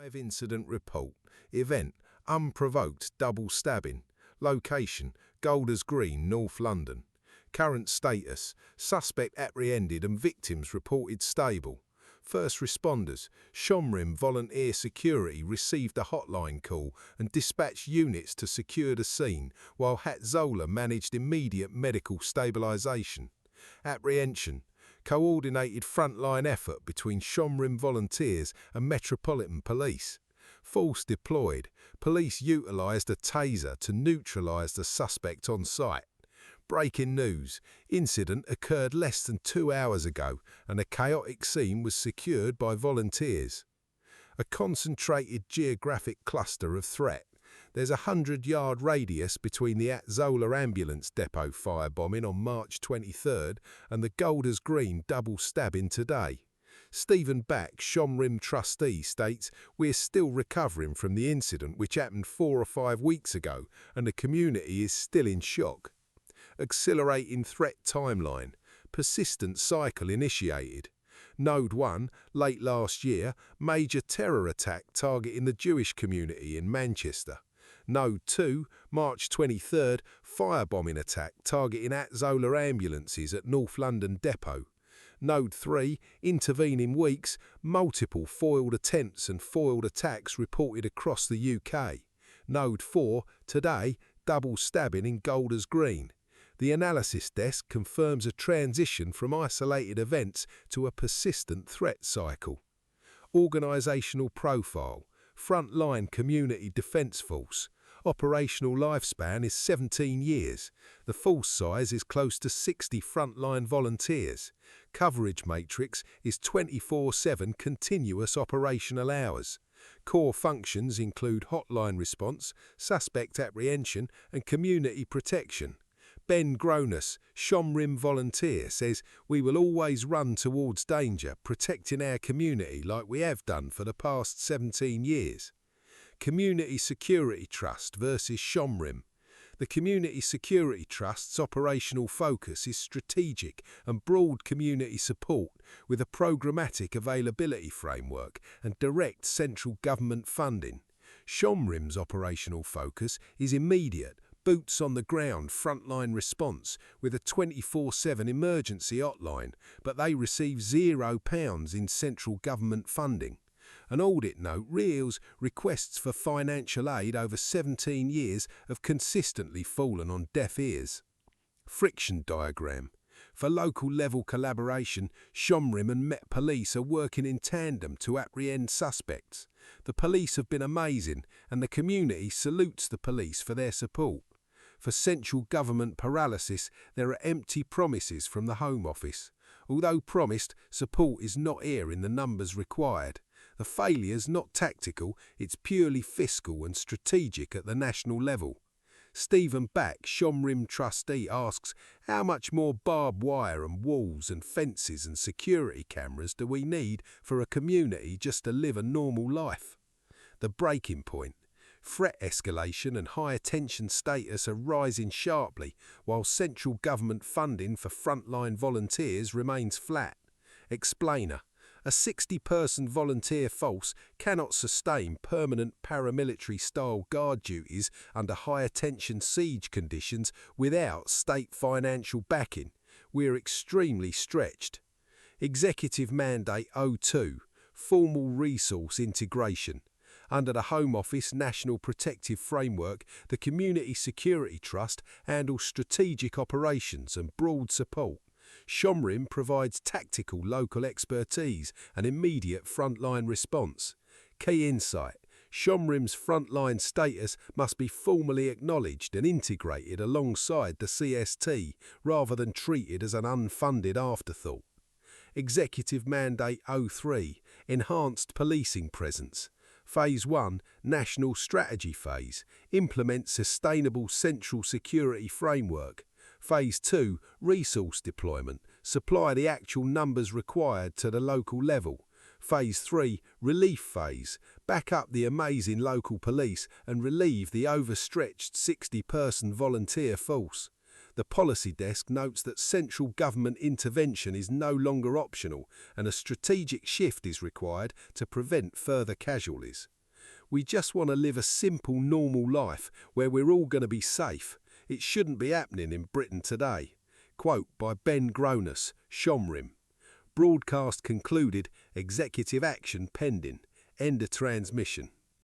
Live incident report. Event: unprovoked double stabbing. Location: Golders Green, North London. Current status: suspect apprehended and victims reported stable. First responders: Shomrim volunteer security received a hotline call and dispatched units to secure the scene, while Hatzola managed immediate medical stabilisation. Apprehension: coordinated frontline effort between Shomrim volunteers and Metropolitan Police. Force deployed. Police utilised a taser to neutralize the suspect on site. Breaking news: incident occurred less than 2 hours ago and a chaotic scene was secured by volunteers. A concentrated geographic cluster of threat. There's a 100-yard radius between the Hatzola ambulance depot firebombing on March 23rd and the Golders Green double stabbing today. Stephen Back, Shomrim trustee, states, "We're still recovering from the incident which happened 4 or 5 weeks ago and the community is still in shock." Accelerating threat timeline. Persistent cycle initiated. Node 1, late last year, major terror attack targeting the Jewish community in Manchester. Node 2, March 23rd, firebombing attack targeting Hatzola ambulances at North London Depot. Node 3, intervening weeks, multiple foiled attempts and foiled attacks reported across the UK. Node 4, today, double stabbing in Golders Green. The analysis desk confirms a transition from isolated events to a persistent threat cycle. Organisational profile. Frontline Community Defence Force. Operational lifespan is 17 years. The force size is close to 60 frontline volunteers. Coverage matrix is 24/7 continuous operational hours. Core functions include hotline response, suspect apprehension and community protection. Ben Gronus, Shomrim volunteer, says, "We will always run towards danger, protecting our community like we have done for the past 17 years. Community Security Trust versus Shomrim. The Community Security Trust's operational focus is strategic and broad community support with a programmatic availability framework and direct central government funding. Shomrim's operational focus is immediate, boots on the ground frontline response with a 24/7 emergency hotline, but they receive £0 in central government funding. An audit note reveals requests for financial aid over 17 years have consistently fallen on deaf ears." Friction diagram. For local level collaboration, Shomrim and Met Police are working in tandem to apprehend suspects. The police have been amazing and the community salutes the police for their support. For central government paralysis, there are empty promises from the Home Office. Although promised, support is not here in the numbers required. The failure's not tactical, it's purely fiscal and strategic at the national level. Stephen Back, Shomrim trustee, asks, "How much more barbed wire and walls and fences and security cameras do we need for a community just to live a normal life?" The breaking point. Threat escalation and high attention status are rising sharply, while central government funding for frontline volunteers remains flat. Explainer. A 60-person volunteer force cannot sustain permanent paramilitary-style guard duties under high-attention siege conditions without state financial backing. We're extremely stretched. Executive Mandate 02. Formal Resource Integration. Under the Home Office National Protective Framework, the Community Security Trust handles strategic operations and broad support. Shomrim provides tactical local expertise and immediate frontline response. Key insight: Shomrim's frontline status must be formally acknowledged and integrated alongside the CST rather than treated as an unfunded afterthought. Executive Mandate 03. Enhanced Policing Presence. Phase 1, National Strategy Phase, implement sustainable central security framework. Phase 2, Resource Deployment, supply the actual numbers required to the local level. Phase 3, Relief Phase, back up the amazing local police and relieve the overstretched 60-person volunteer force. The policy desk notes that central government intervention is no longer optional and a strategic shift is required to prevent further casualties. We just want to live a simple, normal life where we're all going to be safe. It shouldn't be happening in Britain today. Quote by Ben Gronus, Shomrim. Broadcast concluded, executive action pending. End of transmission.